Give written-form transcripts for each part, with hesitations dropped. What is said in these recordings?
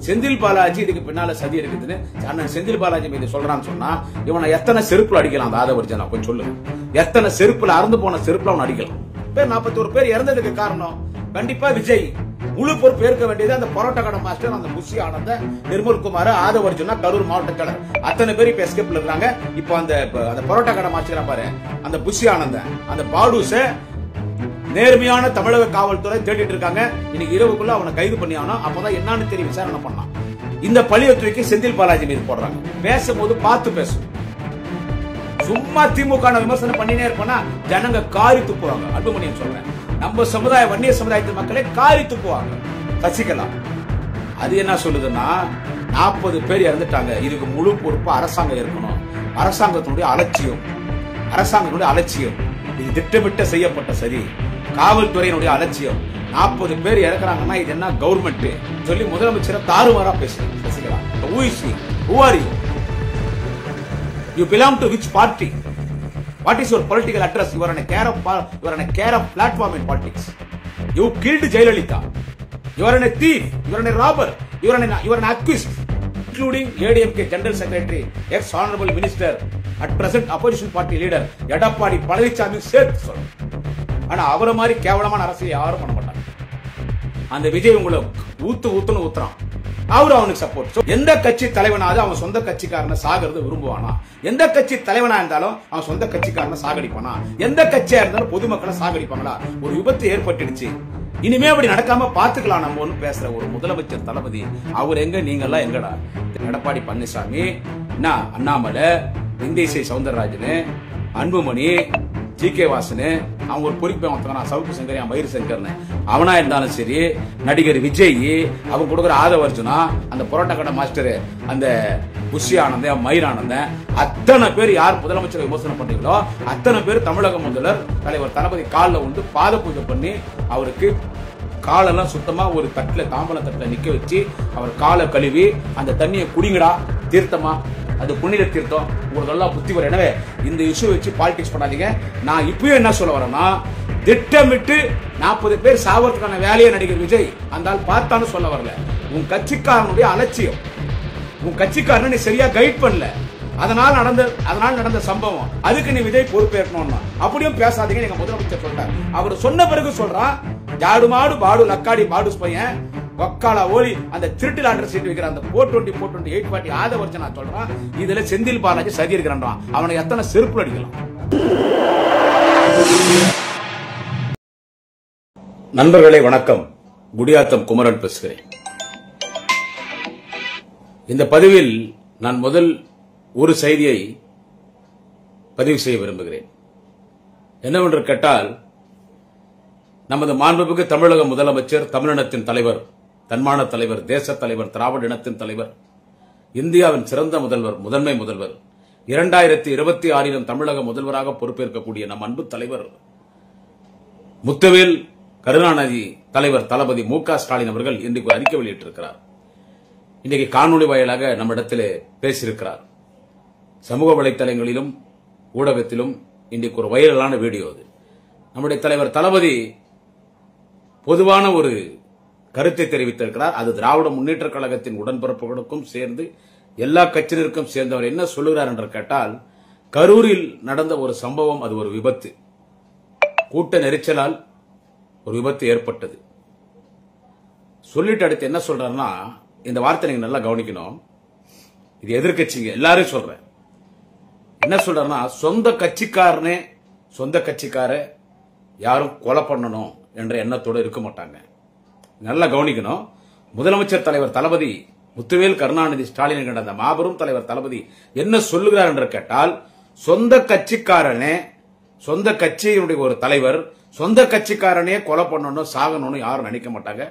செந்தில் பாலாஜி இதுக்கு பின்னால சதி இருக்குதுன்னு அண்ணன் செந்தில் பாலாஜி மீது சொல்றான்னு சொன்னா இவனை எத்தனை செருப்புல அடிக்கலாம்? அந்த ஆதவர்ஜனா கொஞ்சம் சொல்லுங்க. எத்தனை செருப்புல அறுந்து போன செருப்புல அவன் அடிக்கலாம்? 41 பேர் இறந்ததுக்கு காரணம் கண்டிப்பா விஜய். முழு பொறுப்பு ஏற்க வேண்டியது அந்த பரோட்டா கடை மாஸ்டர், அந்த புஷி ஆனந்த, நிர்மல்குமார், ஆதவர்ஜுனா, கரூர் மாவட்ட செயலர், அத்தனை பேர் இப்ப எஸ்கேப்ல இருக்காங்க. இப்போ அந்த பரோட்டா கடை மாஸ்டர் பாரு, அந்த புஷி ஆனந்த, அந்த பாடுச நேர்மையான தமிழக காவல்துறை தேடிட்டு இருக்காங்க. இன்னைக்கு இரவுக்குள்ள அவனை கைது பண்ணி ஆகணும். அப்பதான் என்னன்னு தெரியும் விசாரணை பண்ணலாம். இந்த பழிய தூக்கி செந்தில் பாலாஜி மீது போடுறாங்க. பேசும்போது பார்த்து பேசும். சும்மா திமுக விமர்சனம் பண்ணினே இருப்பா ஜனங்க காரி துப்புவாங்க. அன்புமணியன் சொல்றேன், நம்ம சமுதாய வன்னிய சமுதாயத்து மக்களே காரி துப்புவாங்க. சசிகலா அது என்ன சொல்லுதுன்னா 40 பேர் இறந்துட்டாங்க, இதுக்கு முழு பொறுப்பு அரசாங்கம் இருக்கணும். அரசாங்கத்தினுடைய அலட்சியம் இது திட்டமிட்ட செய்யப்பட்ட சரி. காவல்துறையினுடைய அலட்சியம். 40 பேர் இறக்குறாங்கன்னா இது என்ன கவர்மெண்ட் சொல்லி முதலமைச்சரை தாறுமாறா பேசுறேன். Sasikala, who is he? Who are you? You belong to which party? What is your political address? You are on a care of platform in politics. You killed Jayalalitha. You are a thief. You are a robber. You are an accused, including ADMK General Secretary, ex-Honorable Minister, at present opposition party leader Edappadi Palaniswami சேர்த்து சொல்றேன். ஆனா அவரை மாதிரி கேவலமான அரசியல் யாரும் பண்ண மாட்டாங்க. அந்த விஜய் உங்களை ஊத்துன்னு ஊத்துறான். அவனுக்கு சப்போர்ட். எந்த கட்சி தலைவனாவது அவன் சொந்த கட்சிக்காரனை சாகிறது விரும்புவானா? எந்த கட்சி தலைவனா இருந்தாலும் அவன் சொந்த கட்சிக்காரனை சாகடிப்பானா? எந்த கட்சியா இருந்தாலும் பொதுமக்களை சாகடிப்பாங்களா? ஒரு விபத்து ஏற்பட்டுடுச்சு, இனிமே அப்படி நடக்காம பாத்துக்கலாம் நம்ம ஒண்ணு பேசுற ஒரு முதலமைச்சர் தளபதி. அவர் எங்க, நீங்க எல்லாம் எங்கடா? எடப்பாடி பழனிசாமி, அண்ணாமலை, இந்திசை சவுந்தரராஜன், அன்புமணி, ஜி.கே. வாசன், அவங்க ஒரு பொறுப்பை சவுக்கு சங்கர், மயிறு சங்கர், அவனா இருந்தாலும் சரி, நடிகர் விஜய், அவங்க கொடுக்குற ஆதவர்ஜுனா, அந்த பரோட்டா கடை மாஸ்டர், அந்த புஷி ஆனந்த, மயிர் ஆனந்த, அத்தனை பேர் யார் முதலமைச்சரை விமர்சனம் பண்றீங்களோ அத்தனை பேர் தமிழக முதல்வர் தலைவர் தளபதி காலில் வந்து பாத பூஜை பண்ணி அவருக்கு காலெல்லாம் சுத்தமா ஒரு தட்டுல, தாம்பல தட்டுல நிக்க வச்சு அவர் காலை கழுவி அந்த தண்ணியை குடிங்கடா, தீர்த்தமா, அது புண்ணிய தீர்த்தம், உங்களுக்கு எல்லாம் புத்தி வரும். எனவே இந்த இஷ்யூ வச்சு பாலிடிக்ஸ் பண்ணாதீங்க. நான் இப்பயும் என்ன சொல்ல வரேன்னா, திட்டமிட்டு 40 பேர் சாவறதுக்கான வேலையை நடிகர் விஜய் அந்த பார்த்தான்னு சொல்ல வரல. உன் கட்சிக்காரனுடைய அலட்சியம், உன் கட்சிக்காரனை நீ சரியா கைட் பண்ணல, அதனால் நடந்த சம்பவம். அதுக்கு நீ விஜய் பொறுப்பேற்கணும். அப்படியும் பேசாதீங்க. எங்க முதலமைச்சர் சொல்றார். அவர் சொன்ன பிறகு சொல்றான், ஜாடு மாடு பாடு லக்காடி பாடு பையன் வக்காலா ஓலி அந்த திருட்டில் ஆர்டர் சீட் வைக்கிற அந்த 420 840 ஆதவர்ஜனா சொல்றான். இதுல செந்தில் பாலாஜி சதி இருக்கிறான். அவனை எத்தனை செருப்பு அடிக்கலாம்? நண்பர்களே வணக்கம், குடியாத்தம் குமரன் பேசுகிறேன். இந்த பதிவில் நான் முதல் ஒரு செய்தியை பதிவு செய்ய விரும்புகிறேன். என்னவென்று கேட்டால், நமது மாண்புமிகு தமிழக முதலமைச்சர், தமிழினத்தின் தலைவர், தன்மான தலைவர், தேச தலைவர், திராவிட இனத்தின் தலைவர், இந்தியாவின் சிறந்த முதல்வர், முதன்மை முதல்வர், 2026 தமிழக முதல்வராக பொறுப்பேற்கக்கூடிய நம் அன்பு தலைவர் முத்துவேல் கருணாநிதி தலைவர் தளபதி மு.க. ஸ்டாலின் அவர்கள் இன்றைக்கு ஒரு அறிக்கை வெளியிட்டிருக்கிறார். இன்றைக்கு காணொலி வாயிலாக நம்மிடத்தில் பேசியிருக்கிறார். சமூக வலைத்தளங்களிலும் ஊடகத்திலும் இன்றைக்கு ஒரு வைரலான வீடியோ. அது நம்முடைய தலைவர் தளபதி பொதுவான ஒரு கருத்தை தெரிவித்திருக்கிறார். அது திராவிட முன்னேற்ற கழகத்தின் உடன்பிறப்புகளுக்கும் சேர்ந்து எல்லா கட்சியினருக்கும் சேர்ந்தவர் என்ன சொல்லுகிறார் என்று கேட்டால், கரூரில் நடந்த ஒரு சம்பவம், அது ஒரு விபத்து, கூட்ட நெரிச்சலால் ஒரு விபத்து ஏற்பட்டது சொல்லிட்டு அடுத்து என்ன சொல்றாருன்னா, இந்த வார்த்தை நீங்க நல்லா கவனிக்கணும். இது எதிர்கட்சிங்க எல்லாரும் சொல்றேன். என்ன சொல்றாருன்னா, சொந்த கட்சிக்கார யாரும் கொலை பண்ணணும் என்ற எண்ணத்தோடு இருக்க மாட்டாங்க. நல்லா கவனிக்கணும். முதலமைச்சர் தலைவர் தளபதி முத்துவேல் கருணாநிதி ஸ்டாலின் என்ற அந்த மாபெரும் தலைவர் தளபதி என்ன சொல்லுகிறார் என்று கேட்டால், சொந்த கட்சியினுடைய ஒரு தலைவர் சொந்த கட்சிக்காரனே கொலை பண்ணணும், சாகணும்னு யாரும் நினைக்க மாட்டாங்க.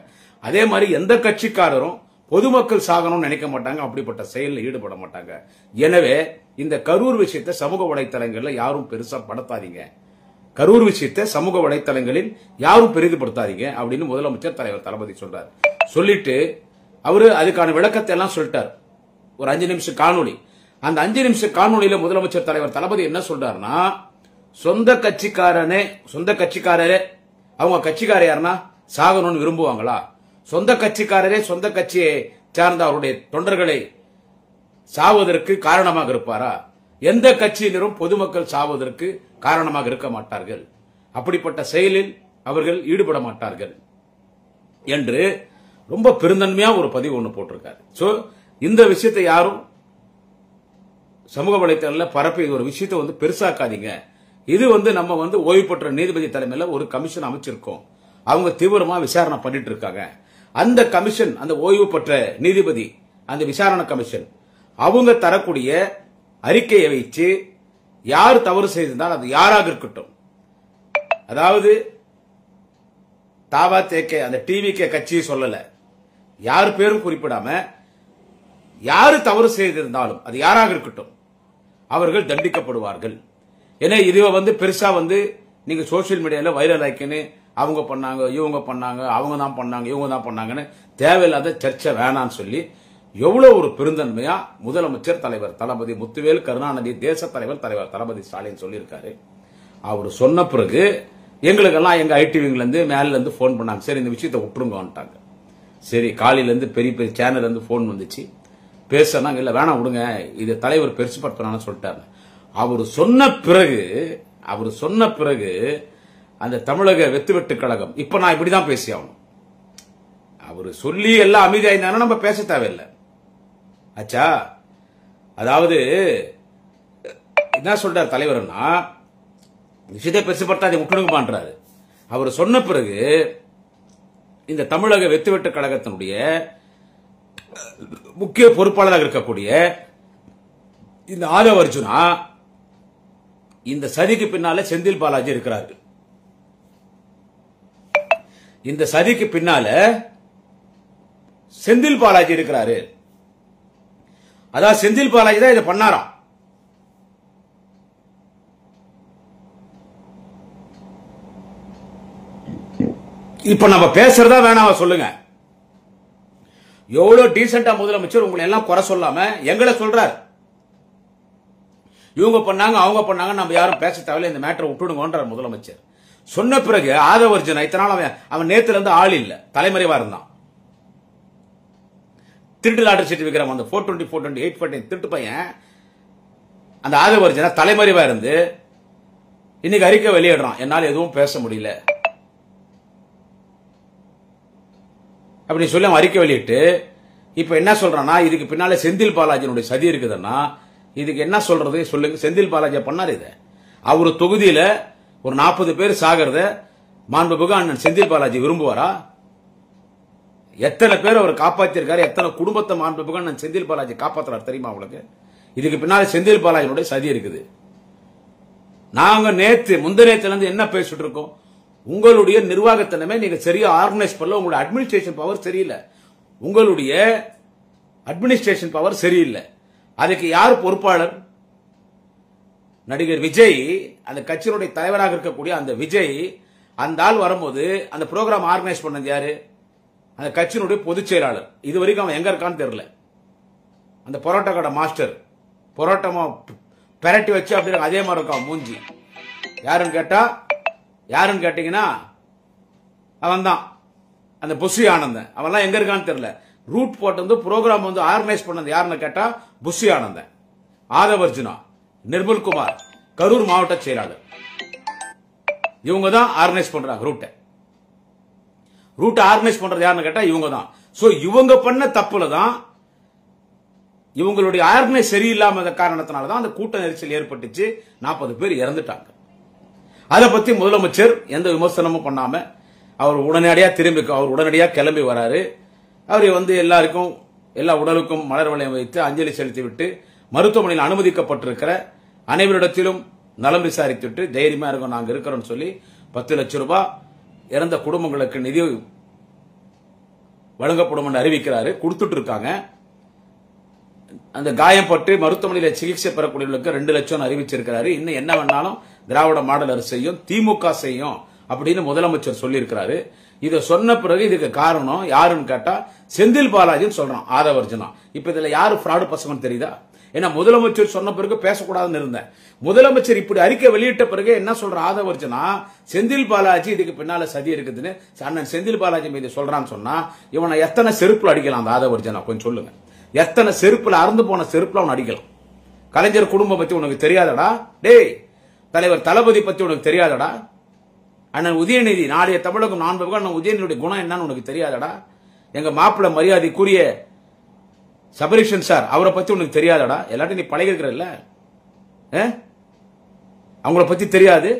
அதே மாதிரி எந்த கட்சிக்காரரும் பொதுமக்கள் சாகணும்னு நினைக்க மாட்டாங்க. அப்படிப்பட்ட செயலில் ஈடுபட மாட்டாங்க. எனவே இந்த கரூர் விஷயத்தை சமூக வலைத்தளங்களில் யாரும் பெருசா படுத்தாதீங்க. கரூர் விஷயத்தை சமூக வலைத்தளங்களில் யாரும் பெரிதுபடுத்தாதீங்க அப்படின்னு முதலமைச்சர் தலைவர் தளபதி சொல்றாரு. சொல்லிட்டு அவரு அதுக்கான விளக்கத்தை எல்லாம் சொல்லிட்டார். ஒரு 5 நிமிஷம் காணொலி. அந்த 5 நிமிஷ காணொலியில முதலமைச்சர் தலைவர் தளபதி என்ன சொல்றாருன்னா, சொந்த கட்சிக்காரரே அவங்க கட்சிக்கார யாருன்னா சாகணும்னு விரும்புவாங்களா? சொந்த கட்சிக்காரரே சொந்த கட்சியை சார்ந்த அவருடைய தொண்டர்களை சாவதற்கு காரணமாக இருப்பாரா? எந்த கட்சியினரும் பொதுமக்கள் சாவதற்கு காரணமாக இருக்க மாட்டார்கள். அப்படிப்பட்ட செயலில் அவர்கள் ஈடுபட மாட்டார்கள் என்று ரொம்ப பெருந்தன்மையா ஒரு பதிவு ஒன்று போட்டிருக்காரு. சோ இந்த விஷயத்தை யாரும் சமூக வலைத்தளத்துல பரப்பி ஒரு விஷயத்தை பெருசாக்காதீங்க. இது நம்ம ஓய்வு பெற்ற நீதிபதி தலைமையில ஒரு கமிஷன் அமைச்சிருக்கோம். அவங்க தீவிரமா விசாரணை பண்ணிட்டு இருக்காங்க. அந்த கமிஷன், அந்த ஓய்வு பெற்ற நீதிபதி, அந்த விசாரணை கமிஷன் அவங்க தரக்கூடிய அறிக்கையை வைத்து யார் தவறு செய்திருந்தால் அது யாராக இருக்கட்டும், அதாவது தாவா தேக்கே அந்த டிவிகே கட்சியை சொல்லல, யார் பேரும் குறிப்பிடாம யாரு தவறு செய்திருந்தாலும் அது யாராக இருக்கட்டும் அவர்கள் தண்டிக்கப்படுவார்கள். ஏன்னா இதுவ பெருசா நீங்க சோசியல் மீடியால வைரல் ஆக்கின்னு அவங்க பண்ணாங்க, இவங்க பண்ணாங்க, அவங்க தான் பண்ணாங்க, இவங்க தான் பண்ணாங்கன்னு தேவையில்லாத சர்ச்சை வேணான்னு சொல்லி எவ்வளவு ஒரு பெருந்தன்மையா முதலமைச்சர் தலைவர் தளபதி முத்துவேல் கருணாநிதி, தேச தலைவர் தளபதி ஸ்டாலின் சொல்லியிருக்காரு. அவர் சொன்ன பிறகு எங்களுக்கெல்லாம் எங்க ஐடிவிங்ல இருந்து மேல இருந்து போன் பண்ணாங்க. சரி இந்த விஷயத்தை விட்டுருங்கட்டாங்க. சரி காலையில இருந்து பெரிய பெரிய சேனல்ல இருந்து போன் வந்துச்சு. பேசினாங்க, இல்ல வேணாம் விடுங்க, இது தலைவர் பெருசுப்படுத்தணும்னு சொல்லிட்டாரு. அவர் சொன்ன பிறகு அந்த தமிழக வெத்து கழகம் இப்ப நான் இப்படிதான் பேசி ஆகணும். அவரு சொல்லி எல்லாம் அமைதியாயிருந்தாலும் நம்ம பேச தேவையில்லை. ஆச்சா, அதாவது என்ன சொல்றாரு தலைவர்னா, விஷயத்தை பெருசுப்படுத்தாத விட்டுடுங்கன்றாரு. அவர் சொன்ன பிறகு இந்த தமிழக வெத்து கழகத்தினுடைய முக்கிய பொறுப்பாளராக இருக்கக்கூடிய இந்த ஆதவ அர்ஜுனா, இந்த சதிக்கு பின்னால செந்தில் பாலாஜி இருக்கிறார்கள். இந்த சதிக்கு பின்னால செந்தில் பாலாஜி இருக்கிறாரு. அதான் செந்தில் பாலாஜி தான் இதை பண்ணாராம். இப்ப நம்ம பேசுறதா வேணாம் சொல்லுங்க. எவ்வளவு டீசென்டா முதலமைச்சர் உங்களை எல்லாம் குறை சொல்லாம எங்களை சொல்றாரு. இவங்க பண்ணாங்க, அவங்க பண்ணாங்க, நம்ம யாரும் பேச தேவையில்லை, இந்த மேட்டரை விட்டுடுங்கன்றார் முதலமைச்சர். சொன்ன பிறகு ஆதவ அர்ஜுனா இத்தனால அவன் நேத்துல இருந்து ஆள் இல்ல, தலைமறைவா இருந்தான். திருட்டு லாட்டரி சீட்டு விக்ரம் அந்த 420 420 814 திருட்டு பையன் அந்த ஆதவ அர்ஜுனா தலைமறைவா இருந்து இன்னைக்கு அறிக்கை வெளியிடுறான், என்னால எதுவும் பேச முடியல அப்படி சொல்லி அவன் அறிக்கை வெளியிட்டு இப்ப என்ன சொல்றான்னா, இதுக்கு பின்னால செந்தில் பாலாஜியினுடைய சதி இருக்குதுன்னா இதுக்கு என்ன சொல்றது சொல்லுங்க. செந்தில் பாலாஜி பண்ணாரு இத. அவரு தொகுதியில ஒரு 40 பேர் சாகிறத மாண்புமிகு அண்ணன் செந்தில் பாலாஜி விரும்புவாரா? எத்தனை பேர் அவர் காப்பாத்திருக்காரு, எத்தனை குடும்பத்தை மாண்புமிகு அண்ணன் செந்தில் பாலாஜி காப்பாத்துறாரு தெரியுமா உங்களுக்கு? இதுக்கு பின்னால செந்தில் பாலாஜியுடைய சதி இருக்குது. நாங்க முந்தநேத்துல இருந்து என்ன பேசிட்டு இருக்கோம், உங்களுடைய நிர்வாகத்தினமே நீங்க சரியா ஆர்கனைஸ் பண்ணல, உங்களுடைய அட்மினிஸ்ட்ரேஷன் பவர் சரியில்லை, உங்களுடைய அட்மினிஸ்ட்ரேஷன் பவர் சரியில்லை. அதுக்கு யார் பொறுப்பாளர்? நடிகர் விஜய், அந்த கட்சியினுடைய தலைவராக இருக்கக்கூடிய அந்த விஜய். அந்த ஆள் வரும்போது அந்த ப்ரோக்ராம் ஆர்கனைஸ் பண்ணது யாரு? அந்த கட்சியினுடைய பொதுச் செயலாளர். இது வரைக்கும் அவன் எங்க இருக்கான்னு தெரியல. அந்த பரோட்டா கடை மாஸ்டர், பரோட்டா பெரட்டி வச்சு அப்படி அதே மாதிரி இருக்கான் மூஞ்சி. யாருன்னு கேட்டீங்கன்னா அவன் தான் அந்த புஷி ஆனந்தன். அவன்லாம் எங்க இருக்கான்னு தெரியல. ரூட் போட்டு ப்ரோக்ராம் ஆர்கனைஸ் பண்ணது யாருன்னு கேட்டா புஷி ஆனந்தன், ஆதவ அர்ஜுனா, நிர்மல்குமார், கரூர் மாவட்ட செயலாளர். இவங்க தான் ஆர்கனைஸ் பண்றாங்க ரூட் ஆர்கனைஸ் பண்றது யாருன்னு கேட்டா இவங்க தான். சோ இவங்க பண்ண தப்புல தான், இவங்களுடைய ஆர்கனைஸ் சரியில்லாம காரணத்தினால தான் அந்த கூட்ட நெரிசல் ஏற்பட்டுச்சு. 40 பேர் இறந்துட்டாங்க. அதை பத்தி முதலமைச்சர் எந்த விமர்சனமும் பண்ணாம அவர் உடனடியா கிளம்பி வராரு. அவர் எல்லாருக்கும் எல்லா உடலுக்கும் மலர் வளையம் வைத்து அஞ்சலி செலுத்திவிட்டு மருத்துவமனையில் அனுமதிக்கப்பட்டிருக்கிற அனைவரிடத்திலும் நலம் விசாரித்துட்டு தைரியமா இருக்கும், நாங்க இருக்கிறோம் சொல்லி 10 லட்சம் ரூபாய் இறந்த குடும்பங்களுக்கு நிதி வழங்கப்படும் என்று அறிவிக்கிறாரு. கொடுத்துட்டு இருக்காங்க. அந்த காயப்பட்டு மருத்துவமனையில் சிகிச்சை பெறக்கூடியவர்களுக்கு 2 லட்சம் அறிவிச்சிருக்கிறாரு. இன்னும் என்ன வேணாலும் திராவிட மாடல் அரசு செய்யும், திமுக செய்யும் அப்படின்னு முதலமைச்சர் சொல்லியிருக்கிறாரு. இதை சொன்ன பிறகு இதுக்கு காரணம் யாருன்னு கேட்டா செந்தில் பாலாஜின்னு சொல்றான் ஆதவ அர்ஜுனா. இப்ப இதுல யாரு ஃப்ராடு பசங்க தெரியுதா? ஏன்னா முதலமைச்சர் சொன்ன பிறகு பேசக்கூடாதுன்னு இருந்தேன். முதலமைச்சர் இப்படி அறிக்கை வெளியிட்ட பிறகு என்ன சொல்ற ஆதவர்ஜனா, செந்தில் பாலாஜி இதுக்கு பின்னால சதி இருக்குதுன்னு அண்ணன் செந்தில் பாலாஜி மீது சொல்றான்னு சொன்னா, இவனை எத்தனை செருப்புல அடிக்கலாம்? அந்த ஆதவர்ஜனா கொஞ்சம் சொல்லுங்க. எத்தனை செருப்புல, அறந்து போன செருப்புல அவன் அடிக்கலாம்? கலைஞர் குடும்பம் பத்தி உனக்கு தெரியாதடா? டேய், தலைவர் தளபதி பத்தி உனக்கு தெரியாதடா? அண்ணன் உதயநிதி, நாளைய தமிழகம் நான்கு அண்ணன் உதயநிதியுடைய குணம் என்னன்னு உனக்கு தெரியாதடா? எங்க மாப்பிள்ள மரியாதைக்குரிய சபரீஷன் சார், அவரை பத்தி உனக்கு தெரியாதடா? எல்லாத்தையும் நீ பழகிருக்கிறல்ல, அவங்கள பத்தி தெரியாது?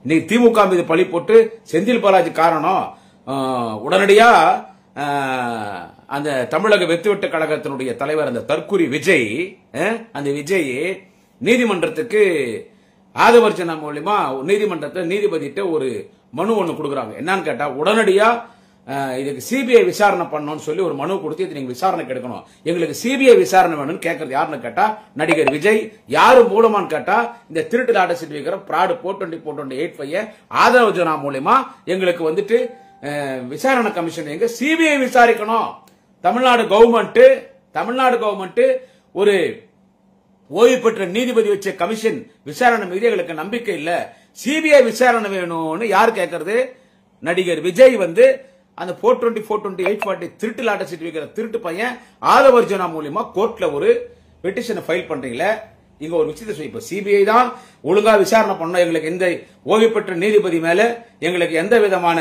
இன்னைக்கு திமுக மீது பழி போட்டு செந்தில் பாலாஜி காரணம், உடனடியா அந்த தமிழக வெத்துவெட்டு கழகத்தினுடைய தலைவர் அந்த தற்குறி விஜய், அந்த விஜய் நீதிமன்றத்துக்கு ஆதவர்ஜனா மூலமா நீதிமன்றத்தில் நீதிபதிட்ட ஒரு மனு ஒண்ணு கொடுக்குறாங்க. என்னன்னு கேட்டா, உடனடியா இதுக்கு சிபிஐ விசாரணை பண்ணணும்னு சொல்லி ஒரு மனு கொடுத்து இது நீங்க விசாரணைக்கு எடுக்கணும், எங்களுக்கு சிபிஐ விசாரணை வேணும்னு கேட்கறது யாருன்னு கேட்டா நடிகர் விஜய். யாரு மூலமான்னு கேட்டா, இந்த திருட்டு லாட்டரி சீட் வைக்கிற பிராடு 420-420-85 ஆதவர்ஜனா மூலமா எங்களுக்கு வந்துட்டு விசாரணை கமிஷன் எங்க சிபிஐ விசாரிக்கணும். தமிழ்நாடு கவர்மெண்ட் ஒரு ஓய்வு பெற்ற நீதிபதி வச்ச கமிஷன் விசாரணை மீது எங்களுக்கு நம்பிக்கை இல்ல, சிபிஐ விசாரணை வேணும்னு யார் கேட்கறது? நடிகர் விஜய் வந்து அந்த 420-420-840 திருட்டு லாட்டரி சீட் வைக்கிற திருட்டு பையன் ஆதவர்ஜனா மூலமா கோர்ட்ல ஒரு பெட்டிஷனை ஃபைல் பண்றீங்களே. இங்க ஒரு விஷயத்தை சொல்லி, இப்ப சிபிஐ தான் ஒழுங்கா விசாரணை பண்ணணும், எங்களுக்கு இந்த ஓய்வு பெற்ற நீதிபதி மேல எங்களுக்கு எந்த விதமான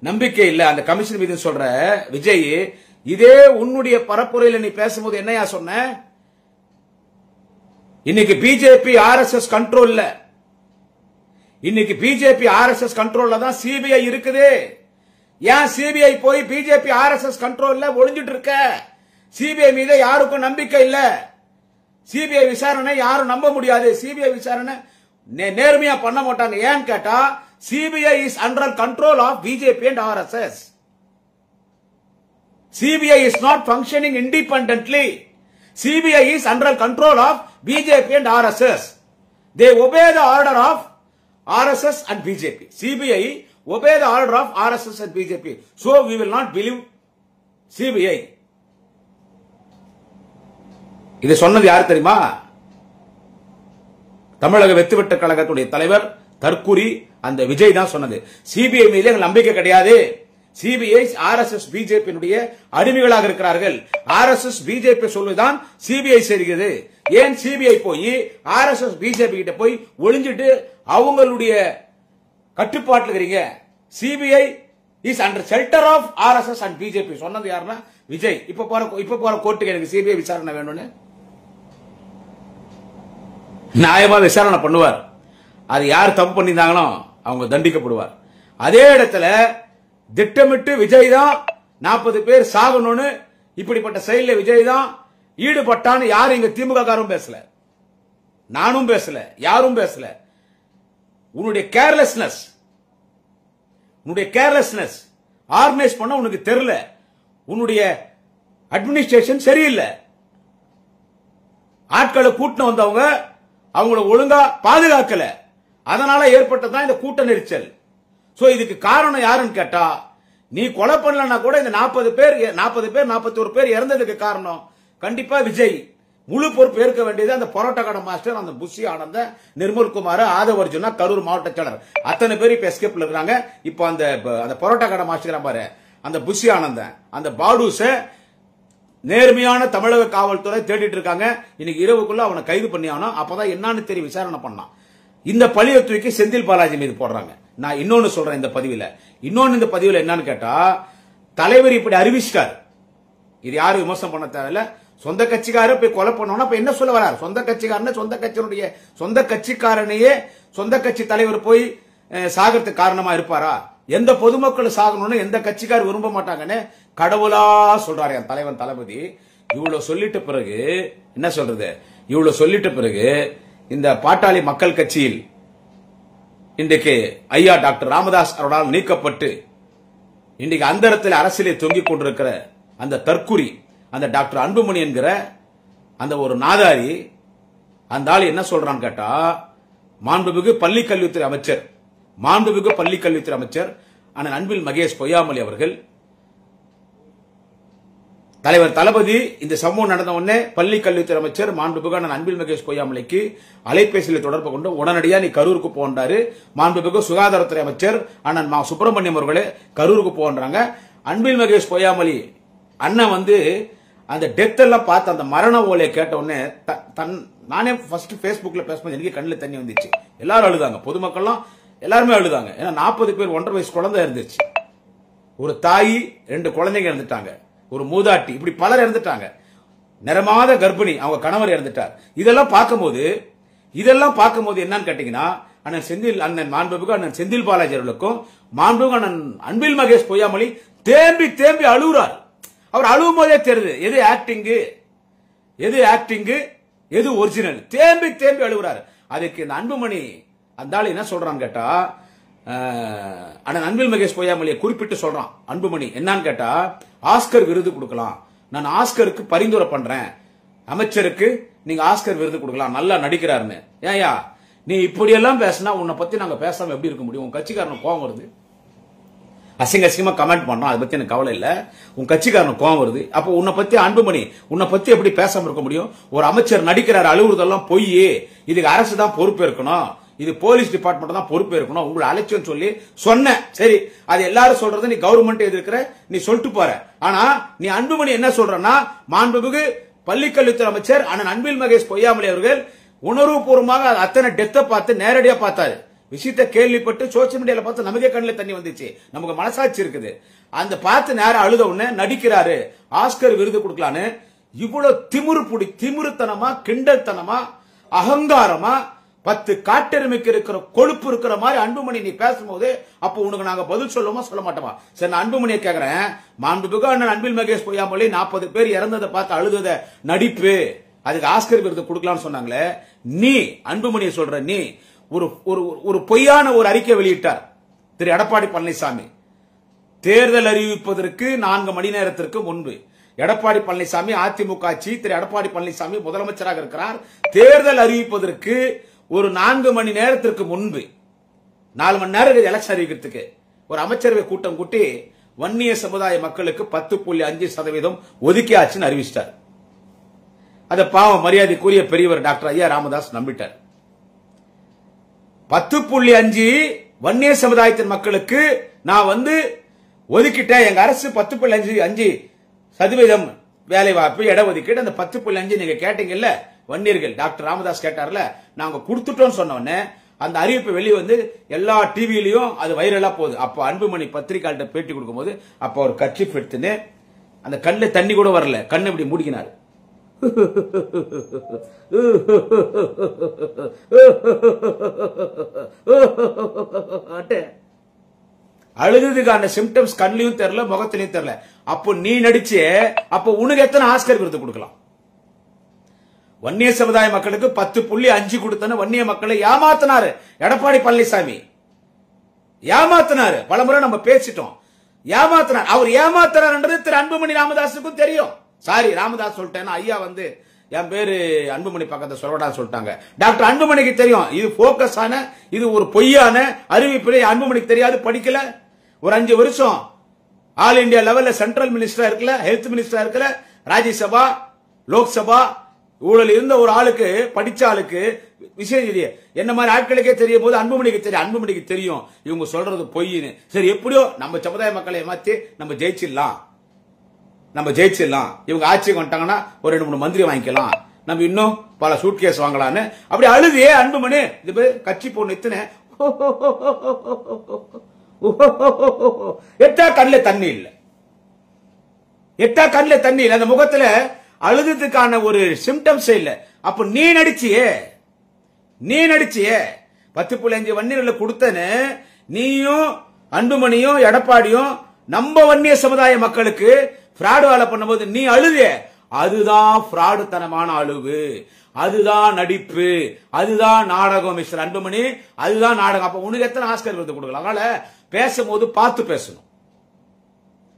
நம்பிக்கை இல்ல அந்த கமிஷன் மீது சொல்ற விஜய், இதே உன்னுடைய பரப்புரையில நீ பேசும்போது என்னையா சொன்ன? இன்னைக்கு பிஜேபி RSS கண்ட்ரோல்ல, இன்னைக்கு பிஜேபி RSS கண்ட்ரோல்ல தான் சிபிஐ இருக்குது. ஏன் சிபிஐ போய் பிஜேபி RSS கண்ட்ரோல்ல ஒளிஞ்சிட்டு இருக்க? சிபிஐ மீது யாருக்கும் நம்பிக்கை இல்ல, சிபிஐ விசாரணை யாரும் நம்ப முடியாது, சிபிஐ விசாரணை நேர்மையா பண்ண மாட்டாங்க. ஏன்னு கேட்டா, CBI is under control of BJP and RSS. CBI is not functioning independently. CBI is under control of BJP and RSS. They obey the order of RSS and BJP. CBI obey the order of RSS and BJP. So we will not believe CBI. இது சொன்னது யார் தெரியுமா? தமிழக வெத்துவெட்டு கழகத்துடைய தலைவர் தற்குறி அந்த விஜய் தான் சொன்னது. சிபிஐ மீது எங்களுக்கு நம்பிக்கை கிடையாது, சிபிஐ RSS பிஜேபியினுடைய அடிமைகளாக இருக்கிறார்கள், RSS பிஜேபி சொல்லுதான் சிபிஐ செய்கிறது. ஏன் சிபிஐ போய் RSS பிஜேபி கிட்ட போய் ஒளிஞ்சிட்டு அவங்களுடைய கட்டுப்பாட்டில் இருக்கிறீங்க? CBI is under shelter of RSS and BJP சொன்னது யாருன்னா விஜய். இப்ப போற கோர்ட்டுக்கு எனக்கு சிபிஐ விசாரணை வேணும்னு நியாயமா விசாரணை பண்ணுவார். அது யார் தப்பு பண்ணிருந்தாங்களோ அவங்க தண்டிக்கப்படுவார். அதே இடத்துல திட்டமிட்டு விஜய் தான் 40 பேர் சாகணும்னு இப்படிப்பட்ட செயலில் விஜய் தான் ஈடுபட்டான்னு யாரும் இங்க திமுக காரும் பேசல, நானும் பேசல, யாரும் பேசல. உன்னுடைய கேர்லெஸ்னஸ் ஆர்கனைஸ் பண்ண உனக்கு தெரியல, உன்னுடைய அட்மினிஸ்ட்ரேஷன் சரியில்லை, ஆட்களை கூட்டின வந்தவங்க அவங்கள ஒழுங்கா பாதுகாக்கல, அதனால ஏற்பட்டதான் இந்த கூட்ட நெரிச்சல். சோ இதுக்கு காரணம் யாருன்னு கேட்டா, நீ கொலை பண்ணலன்னா கூட இந்த 40 பேர் 41 பேர் இறந்ததுக்கு காரணம் கண்டிப்பா விஜய். முழு பொறுப்பு ஏற்க வேண்டியது அந்த பரோட்டா கடை மாஸ்டர், அந்த புஷி ஆனந்த, நிர்மல்குமார், ஆதவர்ஜுனா, கரூர் மாவட்ட செயலர், அத்தனை பேர் இப்ப எஸ்கேப்ல இருக்காங்க. இப்ப அந்த பரோட்டா கடை மாஸ்டர் பாரு, அந்த புஷி ஆனந்த, அந்த பாடுச நேர்மையான தமிழக காவல்துறை தேடிட்டு இருக்காங்க. இன்னைக்கு இரவுக்குள்ள அவனை கைது பண்ணி ஆகணும், அப்பதான் என்னன்னு தெரியும் விசாரணை பண்ணான். இந்த பழியை தூக்கி செந்தில் பாலாஜி மீது போடுறாங்க. நான் இன்னொன்னு சொல்றேன் இந்த பதிவுல, என்னன்னு கேட்டா, தலைவர் இப்படி அறிவிச்சிட்டார். இது யாரும் விமர்சனம் பண்ண தேவையில்ல. சொந்த கட்சிக்காரர் போய் கொலை பண்ணோம்னா இப்ப என்ன சொல்ல வரார்? சொந்த கட்சிக்காரன் சொந்த கட்சிக்காரனையே சொந்த கட்சி தலைவர் போய் சாகிறதுக்கு காரணமா இருப்பாரா? எந்த பொதுமக்கள் சாகணும்னு எந்த கட்சிக்காரர் விரும்ப மாட்டாங்கன்னு கடவுளா சொல்றாரு என் தலைவன் தளபதி. இவ்வளவு சொல்லிட்ட பிறகு என்ன சொல்றது? இவ்வளவு சொல்லிட்ட பிறகு இந்த பாட்டாளி மக்கள் கட்சியில் இன்றைக்கு ஐயா டாக்டர் ராமதாஸ் அவர்களால் நீக்கப்பட்டு இன்றைக்கு அந்தரத்தில் அரசியலை தொங்கிக் கொண்டிருக்கிற அந்த தற்குறி, அந்த டாக்டர் அன்புமணி என்கிற அந்த ஒரு நாதாரி, அந்த ஆள் என்ன சொல்றான்னு கேட்டா, மாண்புமிகு பள்ளிக்கல்வித்துறை அமைச்சர் அண்ணன் அன்பில் மகேஷ் பொய்யாமொழி அவர்கள் தலைவர் தளபதி இந்த சம்பவம் நடந்த உடனே பள்ளி கல்வித்துறை அமைச்சர் மாண்புமிகு அண்ணன் அன்பில் மகேஷ் பொய்யாமொழிக்கு அலைபேசியில் தொடர்பு கொண்டு உடனடியா நீ கரூருக்கு போன்றாரு. மாண்புமிகு சுகாதாரத்துறை அமைச்சர் அண்ணன் சுப்பிரமணியம் அவர்களே கரூருக்கு போன்றாங்க. அன்பில் மகேஷ் பொய்யாமொழி அண்ணன் வந்து அந்த டெத் எல்லாம் பார்த்து அந்த மரண ஓலையை கேட்ட உடனே நானே ஃபர்ஸ்ட் Facebookல பேசும்போது எனக்கு கண்ணில் தண்ணி வந்துச்சு. எல்லாரும் அழுதாங்க, பொதுமக்கள்லாம் எல்லாருமே அழுதாங்க. ஏன்னா 40 பேர் 1.5 வயசு குழந்தை இருந்துச்சு, ஒரு தாய் 2 குழந்தைங்க இருந்துட்டாங்க, ஒரு மூதாட்டி, இப்படி பலர் இறந்துட்டாங்க. நிறமாத கர்ப்பிணி, அவங்க கணவர் இறந்துட்டார். இதெல்லாம் பார்க்கும்போது என்னன்னு கேட்டீங்கன்னா அண்ணன் மாண்புமிகு அண்ணன் செந்தில் பாலாஜி அவர்களுக்கும் மாண்புமிகு அண்ணன் அன்பில் மகேஷ் பொய்யாமொழி தேம்பி தேம்பி அழுகுறார். அவர் அழுவும் போதே தெரியுது எது ஆக்டிங் எது ஒரிஜினல். தேம்பி தேம்பி அழுகுறாரு. அதுக்கு இந்த அன்புமணி அந்த ஆளு என்ன சொல்றான்னு கேட்டா, அண்ணன் அன்பில் மகேஷ் பொய்யாமொழியை குறிப்பிட்டு சொல்றான் அன்புமணி. என்னன்னு கேட்டா, ஆஸ்கர் விருது கொடுக்கலாம், நான் ஆஸ்கருக்கு பரிந்துரை பண்றேன், அமைச்சருக்கு நீங்க ஆஸ்கர் விருது கொடுக்கலாம், நல்லா நடிக்கிறாருன்னு. ஏயா நீ இப்படி எல்லாம் பேசினா உன்னை பத்தி நாங்க பேசாம எப்படி இருக்க முடியும்? உன் கட்சிக்காரன் கோவம் வருது, அசிங்கமா கமெண்ட் பண்ணோம், அதை பத்தி எனக்கு கவலை இல்ல. உன் கட்சிக்காரன் கோவம் வருது. அப்போ உன்னை பத்தி அன்புமணி உன்னை பத்தி எப்படி பேசாம இருக்க முடியும்? ஒரு அமைச்சர் நடிக்கிறார், அழுகுறதெல்லாம் பொய், இதுக்கு அரசு தான் பொறுப்பு இருக்கணும், இது போலீஸ் டிபார்ட்மெண்ட் தான் பொறுப்பு இருக்கணும், உங்களை அலட்சியம் சொல்லி சொன்ன. சரி, அது எல்லாரும் சொல்றது நீ கவர்மெண்ட் எதிர்க்கிற, நீ சொல்லிட்டு போற. ஆனா நீ அன்புமணி என்ன சொல்றன்னா, மாண்புமிகு பள்ளிக்கல்வித்துறை அமைச்சர் அண்ணன் அன்பில் மகேஷ் பொய்யாமொழி அவர்கள் உணர்வுபூர்வமாக அத்தனை டெத்தை பார்த்து நேரடியா பார்த்தாரு. விஷயத்தை கேள்விப்பட்டு சோசியல் மீடியால பார்த்து நமக்கே கண்ணில் தண்ணி வந்துச்சு, நமக்கு மனசாட்சி இருக்குது. அந்த பார்த்து நேரம் அழுத உடனே நடிக்கிறாரு, ஆஸ்கர் விருது கொடுக்கலான்னு. இவ்வளவு திமிருத்தனமா, கிண்டல்தனமா, அகங்காரமா, 10 காட்டெருமைக்கு இருக்கிற கொழுப்பு இருக்கிற மாதிரி அன்புமணி நீ பேசும்போது, அப்போ உனக்கு நாங்க பதில் சொல்லுவோமா சொல்ல மாட்டோமா? சரி, நான் அன்புமணியை கேக்குறேன், மாண்புமிகு அண்ணன் அன்பில் மகேஷ் பொய்யாமொழி 40 பேர் இறந்ததை பார்த்து அழுத நடிப்பு, அதுக்கு ஆஸ்கர் விருது கொடுக்கலாம்னு சொன்னாங்களே, நீ அன்புமணியை சொல்ற, நீ ஒரு பொய்யான ஒரு அறிக்கை வெளியிட்டார் திரு எடப்பாடி பழனிசாமி. தேர்தல் அறிவிப்பதற்கு 4 மணி நேரத்திற்கு முன்பு எடப்பாடி பழனிசாமி அதிமுக ஆட்சி, திரு எடப்பாடி பழனிசாமி முதலமைச்சராக இருக்கிறார். தேர்தல் அறிவிப்பதற்கு ஒரு 4 மணி நேரத்திற்கு முன்பு, 4 மணி நேரம் எலெக்ஷன் அறிவிக்கிறதுக்கு ஒரு அமைச்சரவை கூட்டம் கூட்டி வன்னிய சமுதாய மக்களுக்கு 10.5% ஒதுக்கியாச்சுன்னு அறிவிச்சிட்டார். அத பாவம் மரியாதைக்குரிய பெரியவர் டாக்டர் ஐயா ராமதாஸ் நம்பிட்டார். 10.5 வன்னிய சமுதாயத்தின் மக்களுக்கு நான் வந்து ஒதுக்கிட்டேன், எங்க அரசு 10.5% வேலை வாய்ப்பு இட ஒதுக்கீடு, அந்த 10.5 நீங்க கேட்டீங்கல்ல வன்னியர்கள், டாக்டர் ராமதாஸ் கேட்டார்ல, நாங்க கொடுத்துட்டோம் சொன்ன உடனே அந்த அறிவிப்பு வெளியே வந்து எல்லா டிவிலையும் அது வைரலா போகுது. அப்ப அன்புமணி பத்திரிகையாளர்கிட்ட பேட்டி கொடுக்கும் போது அப்ப ஒரு கட்சி எடுத்துன்னு அந்த கண்ணுல தண்ணி கூட வரல, கண்ணு இப்படி மூடிக்கினார். அழுதுக்கான சிம்டம்ஸ் கண்ணிலையும் தெரியல, முகத்திலையும் தெரியல. அப்போ நீ நடிச்சே, அப்போ உனக்கு எத்தனை ஆஸ்கர் விருது கொடுக்கலாம்? வன்னிய சமுதாய மக்களுக்கு 10.5 கொடுத்தன வன்னிய மக்களை ஏமாத்தினாரு எடப்பாடி பழனிசாமி, ஏமாத்தினாரு. பலமுறை நம்ம பேசிட்டோம், ஏமாத்தினார். அவர் ஏமாத்தினார்ன்றது திரு அன்புமணி ராமதாஸுக்கும் தெரியும். சாரி, ராமதாஸ் சொல்லிட்டேன்னா ஐயா வந்து என் பேரு அன்புமணி பக்கத்தை சொல்லடான்னு சொல்லிட்டாங்க. டாக்டர் அன்புமணிக்கு தெரியும் இது போக்கஸ் ஆன, இது ஒரு பொய்யான அறிவிப்பு. அன்புமணிக்கு தெரியாது, படிக்கல. ஒரு 5 வருஷம் ஆல் இந்தியா லெவல்ல சென்ட்ரல் மினிஸ்டரா இருக்கல, ஹெல்த் மினிஸ்டரா இருக்கல, ராஜ்யசபா லோக்சபா ஊழல் இருந்த ஒரு ஆளுக்கு, படிச்ச ஆளுக்கு விஷயம் இது என்ன மாதிரி ஆட்களுக்கே தெரியும் போது அன்புமணிக்கு தெரியும். அன்புமணிக்கு தெரியும் இவங்க சொல்றது பொய்ன்னு. சரி, எப்படியோ நம்ம சமுதாய மக்களை ஏமாத்தி நம்ம ஜெயிச்சிடலாம், இவங்க ஆட்சிக்கு வந்துட்டாங்கன்னா ஒரு 2-3 மந்திரி வாங்கிக்கலாம், நம்ம இன்னும் பல சூட்கேஸ் வாங்கலான்னு அப்படி அழுதே அன்புமணி. இது கட்சி பொண்ணு இத்தனை எட்டா கண்ணுல தண்ணி இல்ல, அந்த முகத்துல அழுதுக்கான ஒரு சிம்டம்ஸ் இல்ல. அப்ப நீ நடிச்சியே 10.5 வன்னியர்களை கொடுத்தன்னு நீயும் அன்புமணியும் எடப்பாடியும் நம்ம வன்னிய சமுதாய மக்களுக்கு பிராடு வேலை பண்ணும்போது நீ அழுதே, அதுதான் பிராடுத்தனமான அழுவு, அதுதான் நடிப்பு, அதுதான் நாடகம் மிஸ்டர் அன்புமணி, அதுதான் நாடகம். அப்ப உனக்கு எத்தனை ஆஸ்கர் விருது கொடுக்கலாம்? அதனால பேசும்போது பார்த்து பேசணும்.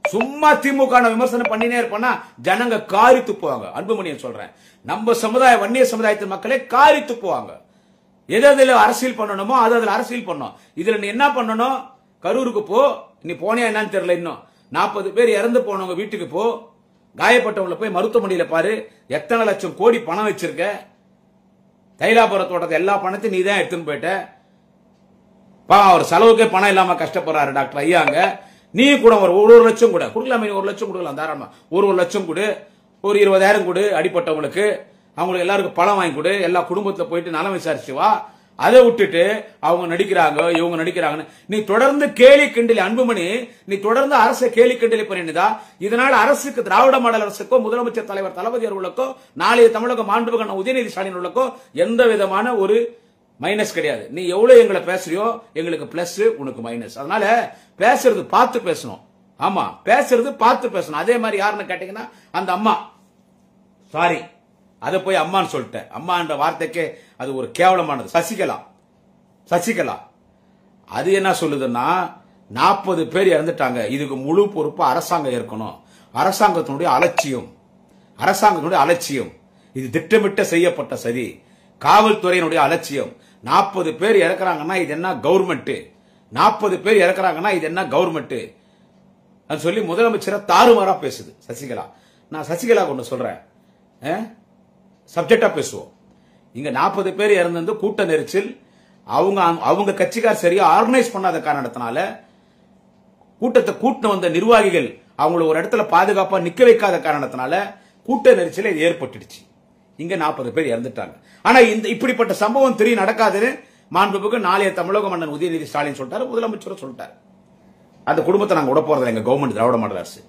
சும்மா திமுக விமர்சனம் பண்ணினே இருப்பா ஜனங்க காரி துப்புவாங்க. அன்புமணியை சொல்றேன், நம்ம சமுதாய வன்னிய சமுதாயத்தின் மக்களே காரி துப்புவாங்க. எது அரசியல் பண்ணணுமோ அதுல அரசியல் பண்ணும். இதுல நீ என்ன பண்ணணும்? கரூருக்கு போ, நீ போனியா என்னன்னு தெரியல, இன்னும் 40 பேர் இறந்து போனவங்க வீட்டுக்கு போ, காயப்பட்டவங்களை போய் மருத்துவமனையில பாரு, எத்தனை லட்சம் கோடி பணம் வச்சிருக்க, தைலாபுரத்தோட எல்லா பணத்தையும் நீ தான் எடுத்துன்னு போயிட்ட. அவர் செலவுக்கே பணம் இல்லாம கஷ்டப்படுறாரு டாக்டர் ஐயாங்க. நீ கூட ஒரு லட்சம் கூட கொடுக்கலாமே, 1 லட்சம் கொடுக்கலாம் தாராளமா. ஒரு லட்சம் கொடு, ஒரு 20,000 கொடு அடிப்பட்டவங்களுக்கு, அவங்களுக்கு எல்லாருக்கும் பணம் வாங்கி கொடு, எல்லா குடும்பத்துல போயிட்டு நலம் விசாரிச்சு வா. அதை விட்டுட்டு அவங்க நடிக்கிறாங்க இவங்க நடிக்கிறாங்கன்னு நீ தொடர்ந்து கேலி கிண்டலி, அன்புமணி நீ தொடர்ந்து அரசை கேலி கிண்டலி பண்ணிருந்தா இதனால அரசுக்கு, திராவிட மாடல் அரசுக்கோ, முதலமைச்சர் தலைவர் தளபதி அவர்களுக்கோ, நாளைய தமிழக மாண்புமிகு உதயநிதி ஸ்டாலின் அவர்களுக்கோ எந்த விதமான ஒரு மைனஸ் கிடையாது. நீ எவ்வளவு எங்களை பேசுறியோ எங்களுக்கு பிளஸ், உனக்கு மைனஸ். அதனால பேசுறது பார்த்து பேசணும். ஆமா, பேசுறது பார்த்து பேசணும். அதே மாதிரி யாருன்னு கேட்டீங்கன்னா அந்த அம்மா, சாரி அதை போய் அம்மான்னு சொல்லிட்டேன். அம்மா என்ற வார்த்தைக்கே அது ஒரு கேவலமானது. சசிகலா அது என்ன சொல்லுதுன்னா 40 பேர் இறந்துட்டாங்க, இதுக்கு முழு பொறுப்பு அரசாங்கம் இருக்கணும். அரசாங்கத்தினுடைய அலட்சியம், இது திட்டமிட்ட செய்யப்பட்ட சதி, காவல்துறையினுடைய அலட்சியம். 40 பேர் இறக்குறாங்கன்னா இது என்ன கவர்மெண்ட்? 40 பேர் இறக்குறாங்கன்னா இது என்ன கவர்மெண்ட் சொல்லி முதலமைச்சரை தாறுமாறா பேசுது சசிகலா. நான் சசிகலா ஒன்று சொல்றேன், சப்ஜெக்டா பேசுவோம். இங்க 40 பேர் இறந்து கூட்ட நெரிச்சல், அவங்க கட்சிக்கார் சரியா ஆர்கனைஸ் பண்ணாத காரணத்தினால, கூட்டத்தை கூட்டின வந்த நிர்வாகிகள் அவங்களை ஒரு இடத்துல பாதுகாப்பா நிக்க வைக்காத காரணத்தினால கூட்ட நெரிச்சல் ஏற்பட்டுடுச்சு. இங்க 40 பேர் இறந்துட்டாங்க. ஆனா இப்படிப்பட்ட சம்பவம் நடக்காதுன்னு மாண்புமிகு நாளைய தமிழக மன்னன் உதயநிதி ஸ்டாலின் சொல்லிட்டாரு, முதலமைச்சரும் சொல்லிட்டாரு. அந்த குடும்பத்தை நாங்க விட போறதில்லை. எங்க கவர்மெண்ட், திராவிட மாடல் அரசு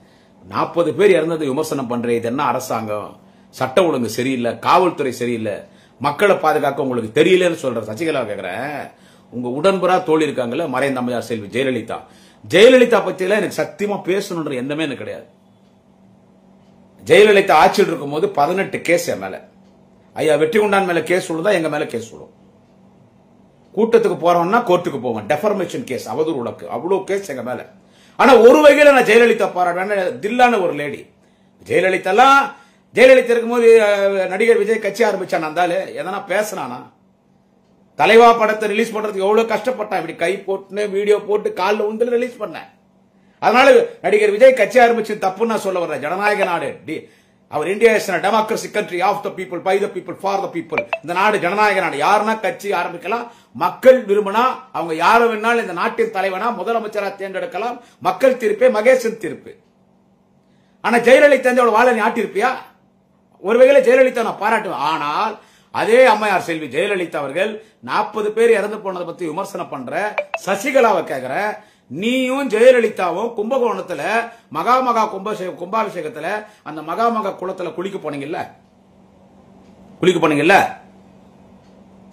40 பேர் இறந்தது விமர்சனம் பண்றேன். இது என்ன அரசாங்கம்? சட்ட ஒழுங்கு சரியில்லை, காவல்துறை சரியில்லை, மக்களை பாதுகாக்க உங்களுக்கு தெரியலன்னு சொல்ற சசிகலா கேக்குறேன். உங்க உடன்புறா தோழி இருக்காங்கல்ல, மறைந்த அம்மையார் செல்வி ஜெயலலிதா பத்தியெல்லாம் எனக்கு சத்தியமா பேசணுன்ற எண்ணமே எனக்கு கிடையாது. ஜெயலலிதா ஆட்சியில் இருக்கும் போது 18 கேஸ் என் மேல, ஐயா வெற்றிகுண்டான் மேல கேஸ் விழுந்தா எங்க மேல கேஸ் விழும். கூட்டத்துக்கு போறோம்னா கோர்ட்டுக்கு போவேன், டெஃபர்மேஷன் கேஸ், அவதூறு வழக்கு, அவ்வளவு கேஸ் எங்க மேல. ஆனா ஒரு வகையில நான் ஜெயலலிதா பாராட்டுவேன். தில்லான ஒரு லேடி. ஜெயலலிதா இருக்கும்போது நடிகர் விஜய் கட்சி ஆரம்பிச்சான். அந்தாலு எதனா பேசினானா? தலைவா படத்தை ரிலீஸ் பண்றதுக்கு எவ்வளவு கஷ்டப்பட்டான். இப்படி கை போட்டு வீடியோ போட்டு காலில் உண்டு ரிலீஸ் பண்ண. அதனால நடிகர் விஜய் கட்சி ஆரம்பிச்சு தப்புன்னு நான் சொல்ல வர்றேன். ஜனநாயக நாடு, அவர் India is a democracy country of the people, by the people, for the people. இந்த நாடு ஜனநாயக நாடு. யாருன்னா கட்சி ஆரம்பிக்கலாம், மக்கள் விரும்பினா அவங்க யார வேணாலும் இந்த நாட்டின் தலைவனா முதலமைச்சரா தேர்ந்தெடுக்கலாம். மக்கள் தீர்ப்பே மகேசன் தீர்ப்பு. ஆனா ஜெயலலிதா வாழ நீ ஆட்டிருப்பியா? ஒரு வகையில ஜெயலலிதா நான் பாராட்டுவேன். ஆனால் அதே அம்மையார் செல்வி ஜெயலலிதா அவர்கள் 40 பேர் இறந்து போனதை பத்தி விமர்சனம் பண்ற சசிகலாவை கேக்குற, நீயும் ஜெயலலிதாவும் கும்பகோணத்துல மகா கும்பாபிஷேகத்துல அந்த மகா குளத்துல குளிக்க போனீங்கல்ல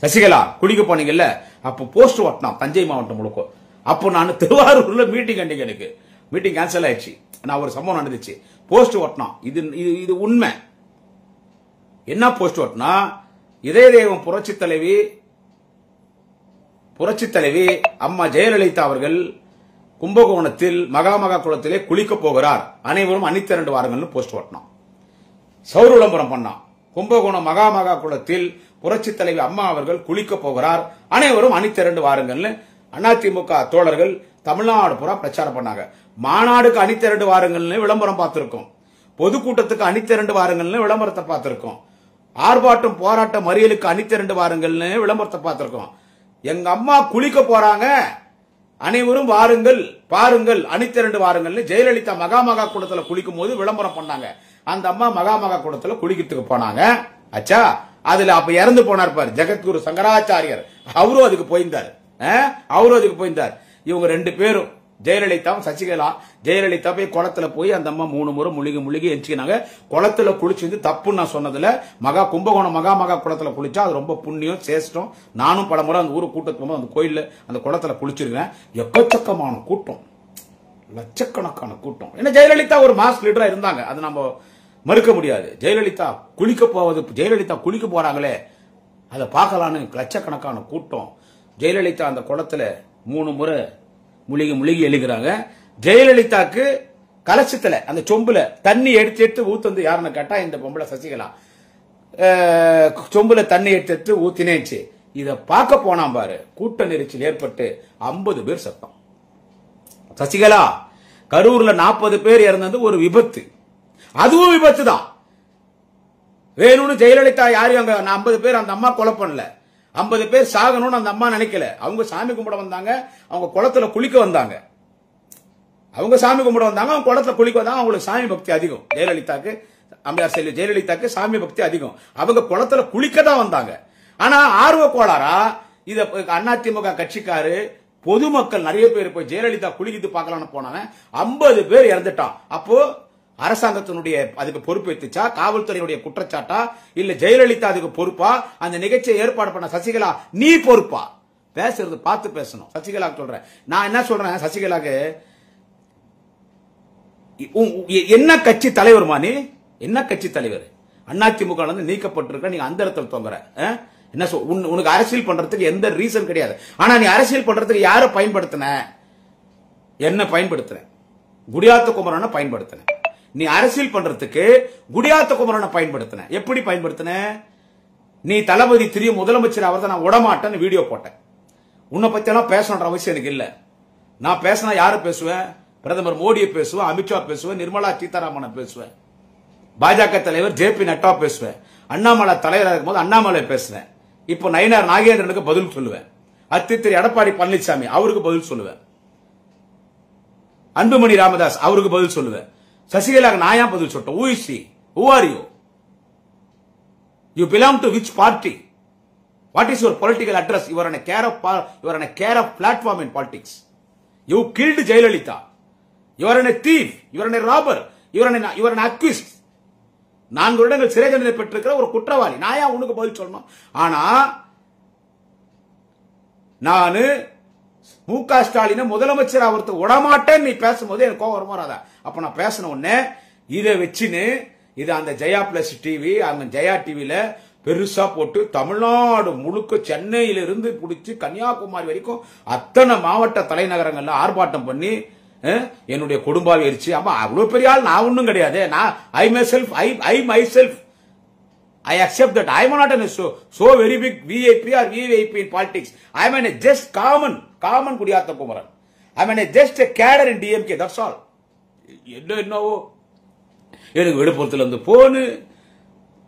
சசிகலா, குளிக்க போனீங்கல்ல, அப்ப போஸ்ட் ஓட்டினான் தஞ்சை மாவட்டம் முழுக்க. அப்போ நான் திருவாரூர்ல மீட்டிங் அன்னைக்கு எனக்கு மீட்டிங் கேன்சல் ஆயிடுச்சு. நான் ஒரு சம்பவம் நடந்துச்சு, போஸ்ட் ஓட்டினான். இது உண்மை. என்ன போஸ்ட் ஓட்டினா, இதய தெய்வம் புரட்சி தலைவி அம்மா ஜெயலலிதா அவர்கள் கும்பகோணத்தில் மகா குளத்திலே குளிக்க போகிறார், அனைவரும் அணித்திரண்டு வாருங்கள் போஸ்ட் ஓட்டினான். சௌர விளம்பரம் பண்ணான். கும்பகோணம் மகா குளத்தில் புரட்சி தலைவி அம்மா அவர்கள் குளிக்க போகிறார், அனைவரும் அணித்திரண்டு வாருங்கள் அதிமுக தோழர்கள் தமிழ்நாடு பூரா பிரச்சாரம் பண்ணாங்க. மாநாடுக்கு அணித்திரண்டு வாருங்கள்னு விளம்பரம் பார்த்திருக்கோம், பொதுக்கூட்டத்துக்கு அணித்திரண்டு வாருங்கள்னு விளம்பரத்தை பார்த்திருக்கோம், ஆர்ப்பாட்டம் போராட்டம் மறியலுக்கு அணித்திரண்டு வாருங்கள்னு விளம்பரத்தை பார்த்திருக்கோம். எங்க அம்மா குளிக்க போறாங்க, அனைவரும் வாருங்கள் பாருங்கள் அணித்திரண்டு வாருங்கள்னு ஜெயலலிதா மகா குளத்துல குளிக்கும் போது விளம்பரம் பண்ணாங்க. அந்த அம்மா மகா குளத்துல குளிக்கிறதுக்கு போனாங்க. அச்சா, அதுல அப்ப இறந்து போனார் பாரு ஜெகத்குரு சங்கராச்சாரியர், அவரும் அதுக்கு போயிருந்தார். இவங்க 2 பேரும் ஜெயலலிதாவும் சசிகலா, ஜெயலலிதா போய் குளத்துல போய் அந்த அம்மா 3 முறை முழுகி எஞ்சினாங்க. குளத்துல குளிச்சு தப்புன்னு நான் சொன்னதுல கும்பகோணம் மகா குளத்துல குளிச்சா அது ரொம்ப புண்ணியம் சேஷ்டம். நானும் பல முறை அந்த ஊரு கூட்டத்துக்கு அந்த கோயில்ல அந்த குளத்துல குளிச்சிருக்கேன். எக்கச்சக்கமான கூட்டம், லட்சக்கணக்கான கூட்டம். ஏன்னா ஜெயலலிதா ஒரு மாஸ் லீடரா இருந்தாங்க, அது நம்ம மறுக்க முடியாது. ஜெயலலிதா குளிக்க போறாங்களே அதை பார்க்கலான்னு லட்சக்கணக்கான கூட்டம். ஜெயலலிதா அந்த குளத்துல 3 முறை முழுகி எழுகிறாங்க. ஜெயலலிதாக்கு கலசத்துல அந்த சொம்புல தண்ணி எடுத்து ஊத்துந்து யாருன்னு கேட்டா இந்த பொம்பளை சசிகலா. சொம்புல தண்ணி எடுத்து ஊத்தினேச்சு. இத பார்க்க போனா பாரு, கூட்ட நெரிச்சல் ஏற்பட்டு 50 பேர் சத்தம். சசிகலா, கரூர்ல 40 பேர் இறந்தது ஒரு விபத்து. அதுவும் விபத்து தான். வேணும்னு ஜெயலலிதா யாரையும் அங்க 50 பேர் அந்த அம்மா கொலை பண்ணல. 50 பேர் சாகணும்னு அந்த அம்மா நினைக்கல. அவங்க சாமி கும்பிட வந்தாங்க, அவங்க குளத்துல குளிக்க வந்தாங்க. அவங்க சாமி கும்பிட வந்தாங்க, அவங்க குளத்துல குளிக்க வந்தாங்க. அவங்களுக்கு சாமி பக்தி அதிகம். ஜெயலலிதாக்கு, அம்மையார் செல்வி ஜெயலலிதாக்கு சாமி பக்தி அதிகம். அவங்க குளத்துல குளிக்க தான் வந்தாங்க. ஆனா ஆர்வ கோளாரா இத அதிமுக கட்சிக்காரு பொதுமக்கள் நிறைய பேர் போய் ஜெயலலிதா குளிக்கிட்டு பார்க்கலாம்னு போனாங்க. 50 பேர் இறந்துட்டான். அப்போ அரசாங்கத்தினுடைய அதுக்கு பொறுப்பேற்றுச்சா, காவல்துறையுடைய குற்றச்சாட்டா, இல்ல ஜெயலலிதா அதுக்கு பொறுப்பா? அந்த நிகழ்ச்சியை ஏற்பாடு பண்ண சசிகலா நீ பொறுப்பா? பேசுறது பார்த்து பேசணும். சசிகலா சொல்றேன், நான் என்ன சொல்றேன், சசிகலாக்கு என்ன கட்சி தலைவர்மா நீ? என்ன கட்சி தலைவர்? அதிமுக நீக்கப்பட்டிருக்க, நீங்க அந்த இடத்துல தொங்குற. என்ன உனக்கு அரசியல் பண்றதுக்கு எந்த ரீசன் கிடையாது. ஆனா நீ அரசியல் பண்றதுக்கு யாரை பயன்படுத்தின? என்ன பயன்படுத்துற? குடியாத்த குமரனை பயன்படுத்தின. நீ அரசியல் பண்றதுக்கு குடியாத்த குமரனை பயன்படுத்தின. எப்படி பயன்படுத்தின? நீ தளபதி திரிய முதலமைச்சர் அவர் தான் நான் விடமாட்டேன்னு வீடியோ போட்டேன். உன்னை பத்தி எல்லாம் பேசணுன்ற அவசியம் எனக்கு இல்ல. நான் பேசினா யாரு பேசுவேன்? பிரதமர் மோடியை பேசுவேன், அமித்ஷா பேசுவேன், நிர்மலா சீதாராமனை பேசுவேன், பாஜக தலைவர் ஜே.பி. நட்டா பேசுவேன், அண்ணாமலை தலைவராக இருக்கும்போது அண்ணாமலை பேசுவேன். இப்போ நயினார் நாகேந்திரனுக்கு பதில் சொல்லுவேன், திரு எடப்பாடி பழனிசாமி அவருக்கு பதில் சொல்லுவேன், அன்புமணி ராமதாஸ் அவருக்கு பதில் சொல்லுவேன். சசிகலாக்கு நான் ஏன் பதில் சொல்லிட்டேன்? Who is she? Who are you? You belong to which party? What is your political address? You are on a care of platform in politics. You killed Jayalalitha. You are a thief. You are a robber. You are an accused. 4 வருடங்கள் சிறை தண்டனை பெற்றிருக்கிற ஒரு குற்றவாளி. நான் ஏன் உனக்கு பதில் சொல்லணும்? ஆனா நானு மு.க. ஸ்டாலினை முதலமைச்சர் அவருக்கு விடமாட்டேன் நீ பேசும்போது எனக்கு கோவம் வருமா வராதா? அப்ப நான் பேசின உடனே இதை வச்சுன்னு இது அந்த ஜெயா பிளஸ் டிவி, அந்த ஜெயா டிவில பெருசா போட்டு தமிழ்நாடு முழுக்க சென்னையிலிருந்து பிடிச்சி கன்னியாகுமரி வரைக்கும் அத்தனை மாவட்ட தலைநகரங்கள்ல ஆர்ப்பாட்டம் பண்ணி என்னுடைய குடும்பாவை எரிச்சு. அப்ப அவ்வளவு பெரிய ஆள் நான் ஒன்னும் கிடையாது. நான் I myself I accept that I am not so very big VIP or VVIP in politics. I am a just common Kudiyatha Kumaran. I am just a cadre in DMK. That's all. என்னவோ எனக்கு விழுப்புரத்துல இருந்து போனு,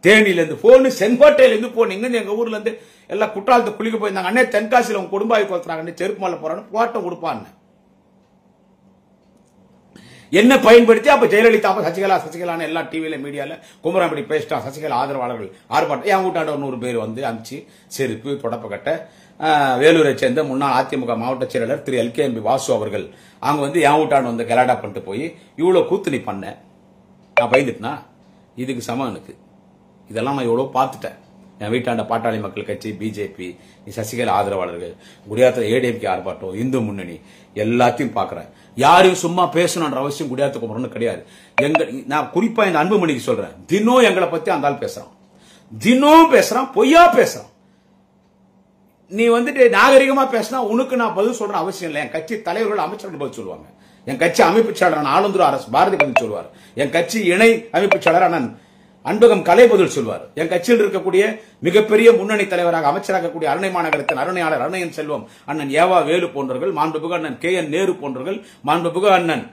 தேனியில இருந்து போனு, செங்கோட்டையில இருந்து போனு, இங்க எங்க ஊர்ல இருந்து எல்லாம் குற்றாலத்தை குளிக்க போயிருந்தாங்க. அண்ணே தென்காசியில உங்க குடும்பாவை கொளுத்துறாங்க, செருப்பு மேல போறான்னு போட்டம் கொடுப்பான்னு என்ன பயன்படுத்தி அப்ப ஜெயலலிதா சசிகலா எல்லா டிவில மீடியால குமரன் அப்படி பேசிட்டா. சசிகலா ஆதரவாளர்கள் ஆர்ப்பாட்டம் என் வீட்டாண்ட 100 பேர் வந்து அமிச்சு செருப்பு தொடப்பக்கட்ட. வேலூரை சேர்ந்த முன்னாள் அதிமுக மாவட்ட செயலாளர் திரு LKMB வாசு அவர்கள் அவங்க வந்து என் வீட்டாண்டு வந்து கலாடா பண்ணிட்டு போய் இவ்வளவு கூத்து நீ பண்ண, நான் பயந்துட்டேனா? இதுக்கு சமம் எனக்கு. இதெல்லாம் நான் எவ்வளவு பார்த்துட்டேன். என் வீட்டாண்ட பாட்டாளி மக்கள் கட்சி, பிஜேபி, சசிகலா ஆதரவாளர்கள், குடியாத்த ADMK ஆர்ப்பாட்டம், இந்து முன்னணி எல்லாத்தையும் பாக்குறேன். யாரையும் சும்மா பேசணும்ன்ற அவசியம் குடியாத்த குமரன் கிடையாது. நான் குறிப்பா இந்த அன்புமணிக்கு சொல்றேன், தினம் எங்களை பத்தி அந்த ஆள் பேசுறான், தினம் பேசுறான், பொய்யா பேசுறான். நீ வந்துட்டு நாகரிகமா பேசினா உனக்கு நான் பதில் சொல்ற அவசியம் இல்லை. என் கட்சி தலைவர்கள் அமைச்சர்கள் பதில் சொல்லுவாங்க. என் கட்சி அமைப்பு செயலாளர் ஆளுந்தூர் அரசு பாரதி பதில் சொல்வார். என் கட்சி இணை அமைப்பு செயலாளர் அண்ணன் அன்பகம் கலை பதில் சொல்வார். என் கட்சியில் இருக்கக்கூடிய மிகப்பெரிய முன்னணி தலைவராக அமைச்சராக கூடிய அருணை மாநகரத்தின் அருணையாளர் அருணையன் செல்வம் அண்ணன் ஏவா வேலு போன்றவர்கள், மாண்புமிகு அண்ணன் KN நேரு போன்றவர்கள், மாண்புமிகு அண்ணன்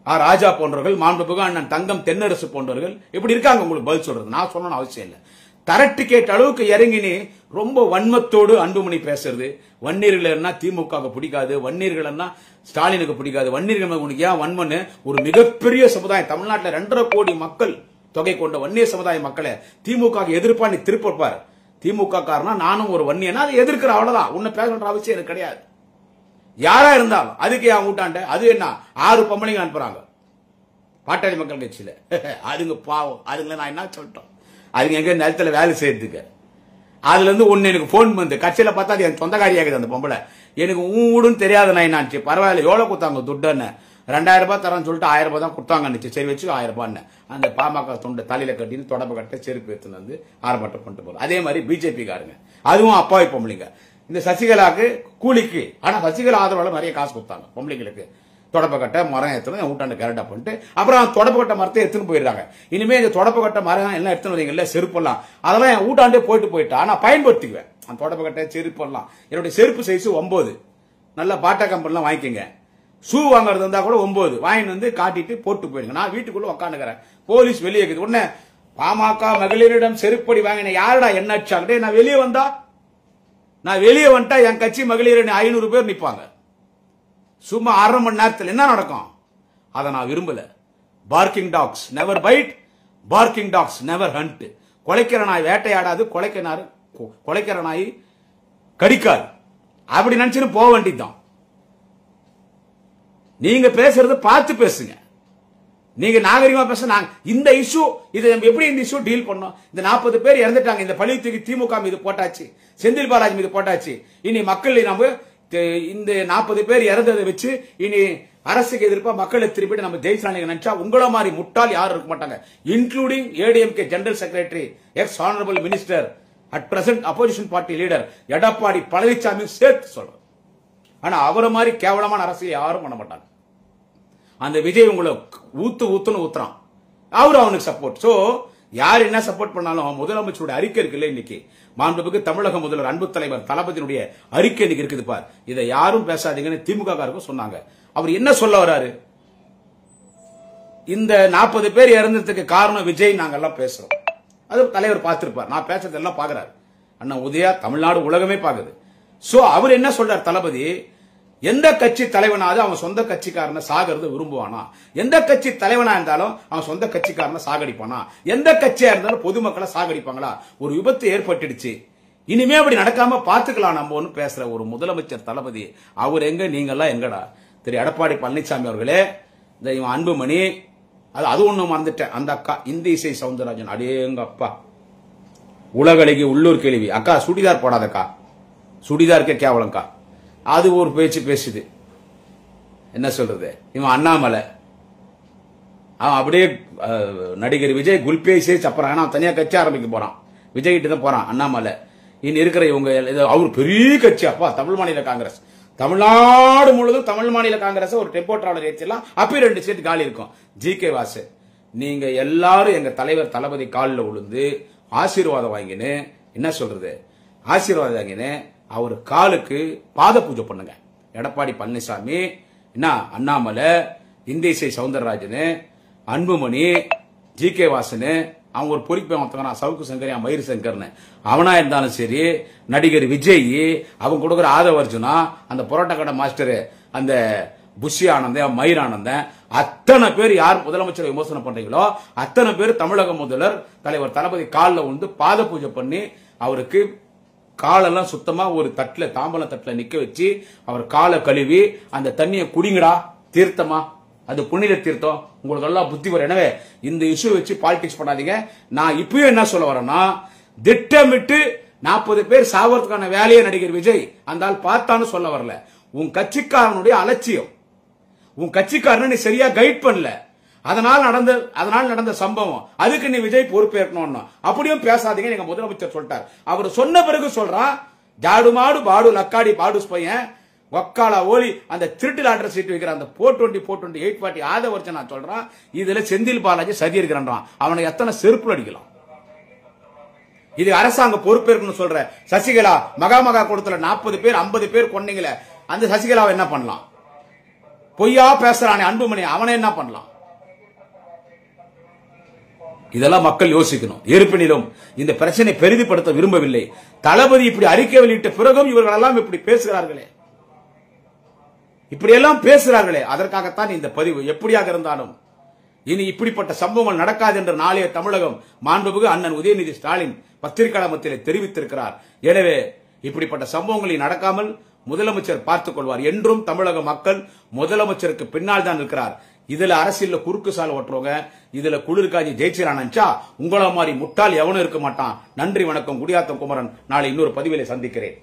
ஆர் ராஜா போன்றவர்கள், மாண்புமிகு அண்ணன் தங்கம் தென்னரசு போன்றவர்கள் இப்படி இருக்காங்க. உங்களுக்கு பதில் சொல்றது நான் சொல்லணும் அவசியம் இல்லை. தரட்டு கேட்ட அளவுக்கு இறங்கினே ரொம்ப வன்மத்தோடு அன்புமணி பேசுறது. வன்னியர்கள் திமுக பிடிக்காது, வன்னியர்கள் ஸ்டாலினுக்கு பிடிக்காது, வன்னியர்கள் உனக்கு ஏன் வன்மன்னு ஒரு மிகப்பெரிய சமுதாயம் தமிழ்நாட்டில் 2.5 கோடி மக்கள் தொகை கொண்ட வன்னிய சமுதாய மக்களை திமுக எதிர்ப்பா நீ திருப்பார். திமுக காரனா நானும் ஒரு வன்னியனா அதை எதிர்க்கிற அவ்வளவுதான். உன்னை பேசுற அவசியம் எனக்கு கிடையாது. யாரா இருந்தாலும் அதுக்கு என் ஊட்டாண்ட அது என்ன 6 பொம்பளைங்க அனுப்புறாங்க பாட்டாளி மக்கள் கட்சியில. அதுங்க பாவம், அதுங்களை நான் என்ன சொல்லிட்டோம், அதுங்க எங்க நிலத்துல வேலை செய்யறதுக்கு. அதுல இருந்து ஒன்னு எனக்கு போன் வந்து கட்சியில பார்த்தா அது என் சொந்தக்காரியாகுது அந்த பொம்பளை. எனக்கு ஊடுன்னு தெரியாத நான் என்னாச்சு, பரவாயில்ல எவ்வளவு கொடுத்தாங்க துட்டுன்னு, 2000 ரூபாய் தரேன்னு சொல்லிட்டு 1000 ரூபாய் தான் கொடுத்தாங்க. சரி வச்சு 1000 ரூபான்னு அந்த பாமக தொண்டை தலையில கட்டின்னு தொடப்ப கட்ட செருப்பு எடுத்துன்னு வந்து ஆர்ப்பாட்டம் பண்ணிட்டு போறோம். அதே மாதிரி பிஜேபி காருங்க, அதுவும் அப்பாவி பொம்பளைங்க. இந்த சசிகலாக்கு கூலிக்கு, ஆனா சசிகலா ஆதரவாளர் நிறைய காசு கொடுத்தாங்க பொம்பளைங்களுக்கு. தொடப்பக்கட்டை மரம் ஏற்றணும் என் வீட்டாண்டு கரெக்டா பண்ணிட்டு அப்புறம் தொடப்பக்கட்ட மரத்தை எடுத்துன்னு போயிடுறாங்க. இனிமே இந்த தொடப்பக்கட்ட மரம் எல்லாம் எடுத்துன்னு வரீங்கல்ல, செருப்பெல்லாம் அதெல்லாம் என் வீட்டாண்டே போயிட்டா நான் பயன்படுத்திக்குவேன். அந்த தொடப்பக்கட்டை செருப்பெல்லாம் என்னுடைய செருப்பு சைஸ் 9, நல்ல பாட்டா கம்பெனிலாம் வாங்கிக்கங்க. ஷூ வாங்குறது இருந்தா கூட 9 வாங்கிட்டு வந்து காட்டிட்டு போட்டு போயிடுங்க. நான் வீட்டுக்குள்ள உட்காந்துக்கிறேன், போலீஸ் வெளியே இருக்குது. உடனே பாமக மகளிரிடம் செருப்படி வாங்கின யாருடா என்ன அடிச்சாங்க? நான் வெளியே வந்துட்டா என் கட்சி மகளிர் 500 பேர் நிப்பாங்க. சும்மா 1/2 மணி நேரத்தில் என்ன நடக்கும்? அதை நான் விரும்பல. Barking dogs never bite, barking dogs never hunt. கொலைக்கிற நாய் வேட்டையாடாது, கொலைக்கிற நாய் கடிக்காது. அப்படி நினைச்சுன்னு போக வேண்டியதுதான். நீங்க பேசுறது பார்த்து பேசுங்க. நீங்க நாகரிகமா பேச. இந்த இஷ்யூ இது எப்படி இந்த இஷ்யூ டீல் பண்ணோம்? இந்த 40 பேர் இறந்துட்டாங்க. இந்த பழி தூக்கி திமுக மீது போட்டாச்சு, செந்தில் பாலாஜி மீது போட்டாச்சு. இனி மக்கள் நம்ம இந்த 40 பேர் இறந்ததை வச்சு இனி அரசுக்கு எதிர்ப்பா மக்களை திருப்பி நம்ம ஜெயிச்சாங்க நினைச்சா உங்கள மாதிரி முட்டாள் யாரும் இருக்க மாட்டாங்க. Including ADMK general secretary, X honourable minister, at present opposition party leader Edappadi Palaniswami சேர்த்து சொல்றோம். ஆனா அவரை மாதிரி கேவலமான அரசியல் யாரும் பண்ண மாட்டாங்க. அந்த விஜய் உங்களை ஊத்துன்னு ஊத்துறான். அவனுக்கு சப்போர்ட். சோ யார் என்ன சப்போர்ட் பண்ணாலும் முதலமைச்சருடைய அறிக்கை இருக்குல்ல, இன்னைக்கு மாண்புமிகு தமிழக முதல்வர் அன்பு தலைவர் தளபதியினுடைய அறிக்கை இன்னைக்கு இருக்குது பார். இதை யாரும் பேசாதீங்கன்னு திமுக காரருக்கும் சொன்னாங்க. அவர் என்ன சொல்ல வராரு? இந்த 40 பேர் இறந்ததுக்கு காரணம் விஜய். நாங்க எல்லாம் பேசுறோம். அது தலைவர் பார்த்திருப்பார். நான் பேசுறது எல்லாம் பாக்குறாரு. அண்ணா உதயா தமிழ்நாடு உலகமே பாக்குது. சோ அவர் என்ன சொல்றார் தளபதி? எந்த கட்சி தலைவனாவது அவன் சொந்த கட்சிக்காரனை சாகிறது விரும்புவானா? எந்த கட்சி தலைவனா இருந்தாலும் அவன் சொந்த கட்சிக்காரனை சாகடிப்பானா? எந்த கட்சியா இருந்தாலும் பொதுமக்களை சாகடிப்பாங்களா? ஒரு விபத்து ஏற்பட்டுடுச்சு, இனிமே அப்படி நடக்காம பாத்துக்கலாம் நம்ம பேசுற ஒரு முதலமைச்சர் தளபதி. அவர் எங்க, நீங்க எல்லாம் எங்கடா? திரு எடப்பாடி பழனிசாமி அவர்களே, இந்த இவன் அன்புமணி, அது ஒண்ணு மறந்துட்டேன். அந்த அக்கா இந்தி இசை சவுந்தரராஜன், அடேங்க அப்பா, உலகளகி உள்ளூர் கேள்வி. அக்கா சுடிதார் போடாதக்கா, சுடிதாருக்கே கேவலங்கா. அது ஒரு பேச்சு பேசுது. என்ன சொல்றது? இவன் அண்ணாமலை, அவன் அப்படியே நடிகர் விஜய் குல்பேசியே சப்பறான். அவன் தனியா கட்சி ஆரம்பிக்க போறான். விஜய் கிட்ட தான் போறான் அண்ணாமலை. இனி இருக்கிற இவங்க அவர் பெரிய கட்சி. அப்பா தமிழ் மாநில காங்கிரஸ், தமிழ்நாடு முழுவதும் தமிழ் மாநில காங்கிரஸ் ஒரு டெம்போ டிராவலர் ஏற்றிலாம். அப்பயும் 2 சீட் காலி இருக்கும். ஜி.கே. வாசு, நீங்க எல்லாரும் எங்க தலைவர் தளபதி காலில் விழுந்து ஆசீர்வாதம் வாங்கினு, என்ன சொல்றது, ஆசீர்வாதம் வாங்கினு அவர் காலுக்கு பாத பூஜை பண்ணுங்க. எடப்பாடி பழனிசாமி, என்ன அண்ணாமலை, இந்தி இசை சவுந்தரராஜன், அன்புமணி, ஜி.கே. வாசன், அவன் ஒரு பொறிப்பை ஒருத்தவன் சவுக்கு சங்கர், மயிறு சங்கர்னு அவனா இருந்தாலும் சரி, நடிகர் விஜய், அவன் கொடுக்குற ஆதவர்ஜுனா, அந்த புரோட்டா கடை மாஸ்டர், அந்த புஷி ஆனந்தன், மயிர் ஆனந்தன், அத்தனை பேர் யார் முதலமைச்சரை விமர்சனம் பண்றீங்களோ அத்தனை பேர் தமிழக முதல்வர் தலைவர் தளபதி காலில் வந்து பாத பூஜை பண்ணி அவருக்கு காலெல்லாம் சுத்தமா ஒரு தட்டுல, தாம்பல தட்டுல நிக்க வச்சு அவர் காலை கழுவி அந்த தண்ணியை குடிங்கடா, தீர்த்தமா, அது புனித தீர்த்தம். உங்களுக்கு எல்லாம் புத்தி வரும். எனவே இந்த இஷ்யூ வச்சு பாலிடிக்ஸ் பண்ணாதீங்க. நான் இப்பயும் என்ன சொல்ல வரேன்னா, திட்டமிட்டு 40 பேர் சாவறதுக்கான வேலையை நடிகர் விஜய் அந்த ஆள் பார்த்தான்னு சொல்ல வரல. உன் கட்சிக்காரனுடைய அலட்சியம், உன் கட்சிக்காரனை நீ சரியா கைட் பண்ணல, அதனால் நடந்த சம்பவம். அதுக்கு நீ விஜய் பொறுப்பேற்கணும். அப்படியும் பேசாதீங்க. நீங்க முதலமைச்சர் சொல்லிட்டார். அவர் சொன்ன பிறகு சொல்றான், ஜாடு மாடு பாடு லக்காடி பாடுஸ் பையன் ஒக்காலா ஓலி, அந்த திருட்டில் ஆர்டர் சீட் வைக்கிற அந்த 420 840 ஆதவர்ஜன் நான் சொல்றான். இதுல செந்தில் பாலாஜி சதி இருக்கிறான். அவனை எத்தனை செருப்பு அடிக்கலாம்? இது அரசாங்க பொறுப்பேற்கணும் சொல்ற. சசிகலா மகா கொடுத்துல 40 பேர் 50 பேர் கொன்னீங்களே, அந்த சசிகலாவை என்ன பண்ணலாம்? பொய்யா பேசுறானே அன்புமணி, அவனை என்ன பண்ணலாம்? இதெல்லாம் மக்கள் யோசிக்கணும். இருப்பினும் இந்த பிரச்சனை பெரிதுபடுத்த விரும்பவில்லை. தளபதி இப்படி அறிக்கை வெளியிட்ட பிறகும் இவர்கள் எல்லாம் இப்படி பேசுகிறார்களே, இப்படியெல்லாம் பேசுகிறார்களே, அதற்காகத்தான் இந்த பதிவு. எப்படியாக இருந்தாலும் இனி இப்படிப்பட்ட சம்பவங்கள் நடக்காது என்று நாளைய தமிழகம் மாண்புமிகு அண்ணன் உதயநிதி ஸ்டாலின் பத்திரிகையாளர் மத்தியிலே தெரிவித்திருக்கிறார். எனவே இப்படிப்பட்ட சம்பவங்களை நடக்காமல் முதலமைச்சர் பார்த்துக் கொள்வார். என்றும் தமிழக மக்கள் முதலமைச்சருக்கு பின்னால் தான் இருக்கிறார். இதுல அரசியல் குறுக்கு சால் ஓட்டுறவங்க, இதுல குளிர்காஞ்சி ஜெயிச்சிரானச்சா உங்கள மாதிரி முட்டாள் எவனும் இருக்க மாட்டான். நன்றி, வணக்கம். குடியாத்தம் குமரன். நாளை இன்னொரு பதிவிலே சந்திக்கிறேன்.